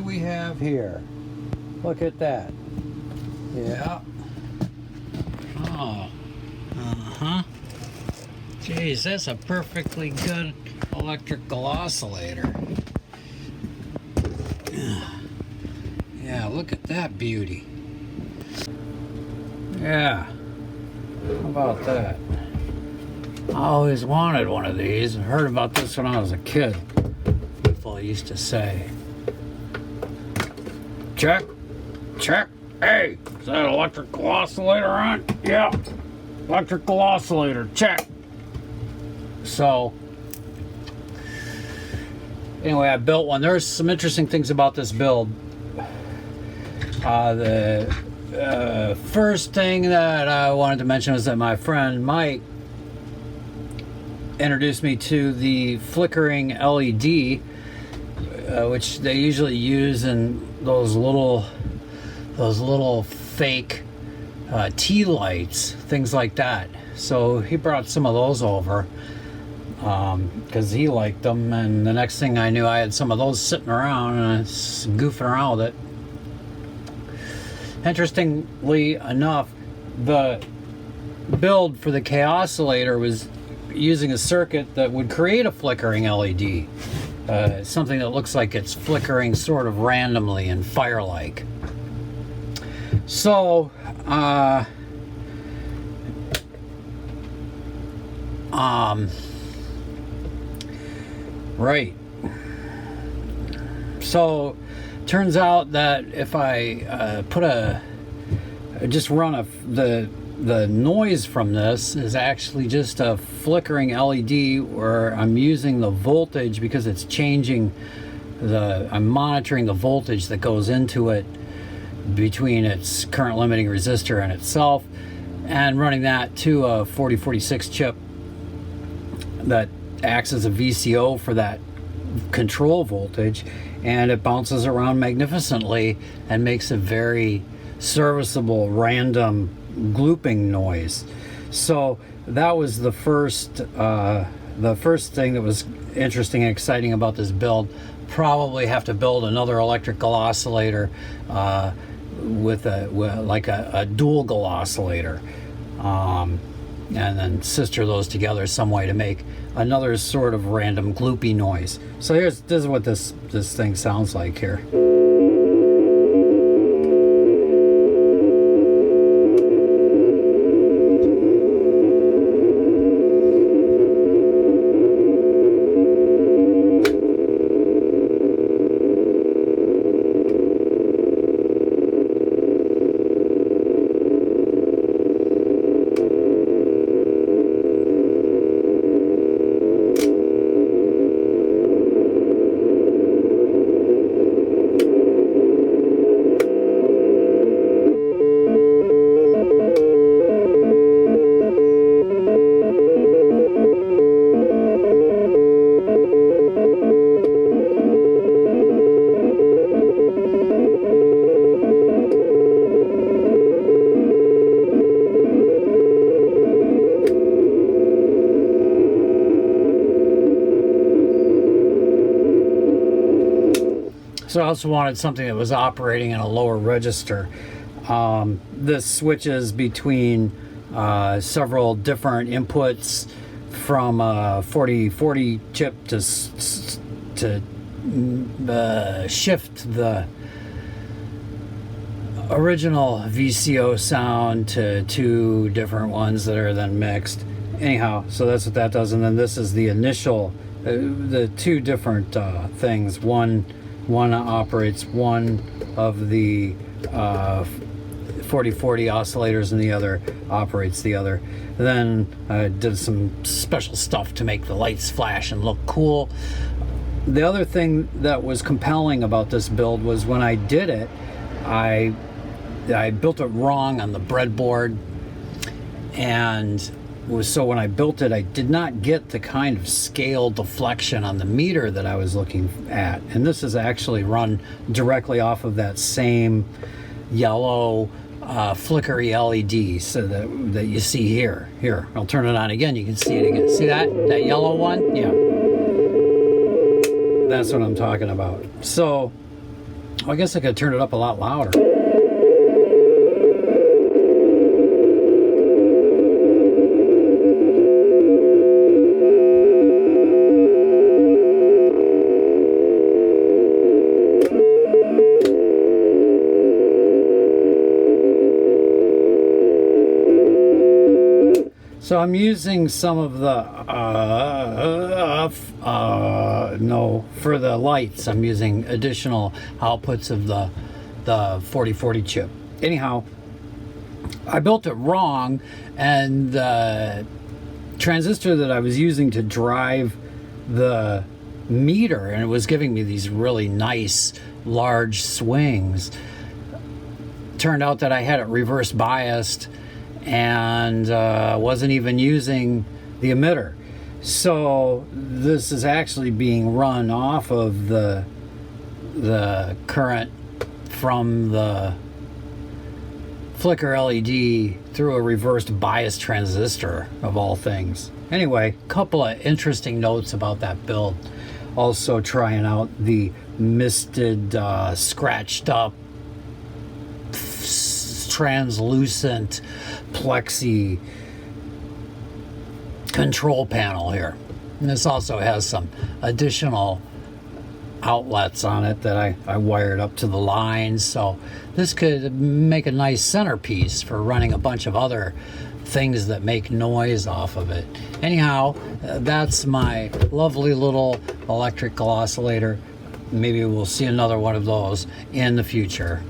we have here? Look at that. Yeah. Oh. Uh-huh. Geez, that's a perfectly good electric galosilator. Yeah, look at that beauty. Yeah. How about that? I always wanted one of these. I heard about this when I was a kid. People used to say, check, check. Hey, is that electric galosilator on? Yeah. Electric galosilator, check. So, anyway, I built one. There's some interesting things about this build. The first thing that I wanted to mention was that my friend Mike introduced me to the flickering LED, which they usually use in those little fake tea lights, things like that. So he brought some of those over because he liked them, and the next thing I knew, I had some of those sitting around and I was goofing around with it. Interestingly enough, the build for the Chaosilator was using a circuit that would create a flickering LED, something that looks like it's flickering sort of randomly and fire-like. So, right. So, turns out that if I just run the noise from this is actually just a flickering LED where I'm using the voltage because it's changing I'm monitoring the voltage that goes into it between its current limiting resistor and itself, and running that to a 4046 chip that acts as a VCO for that control voltage, and it bounces around magnificently and makes a very serviceable random glooping noise. So that was the first thing that was interesting and exciting about this build. Probably have to build another electric galosilator with a dual galosilator, and then sister those together some way to make another sort of random gloopy noise. So this is what this thing sounds like here. So I also wanted something that was operating in a lower register. This switches between several different inputs from a 4040 chip to shift the original VCO sound to two different ones that are then mixed. Anyhow, so that's what that does. And then this is the initial, the two different things. One operates one of the 4040 oscillators, and the other operates the other. Then I did some special stuff to make the lights flash and look cool. The other thing that was compelling about this build was when I did it, I built it wrong on the breadboard, and so when I built it, I did not get the kind of scale deflection on the meter that I was looking at. And this is actually run directly off of that same yellow flickery LED so that you see here. Here, I'll turn it on again. You can see it again. See that yellow one? Yeah. That's what I'm talking about. So Well, I guess I could turn it up a lot louder. So I'm using some of the, for the lights, I'm using additional outputs of the 4040 chip. Anyhow, I built it wrong, and the transistor that I was using to drive the meter, and it was giving me these really nice large swings, turned out that I had it reverse biased, and wasn't even using the emitter. So this is actually being run off of the current from the flicker LED through a reversed bias transistor, of all things. Anyway, couple of interesting notes about that build. Also trying out the misted, scratched up, translucent plexi control panel here. And this also has some additional outlets on it that I wired up to the lines, so this could make a nice centerpiece for running a bunch of other things that make noise off of it. Anyhow, that's my lovely little electric galosilator. Maybe we'll see another one of those in the future.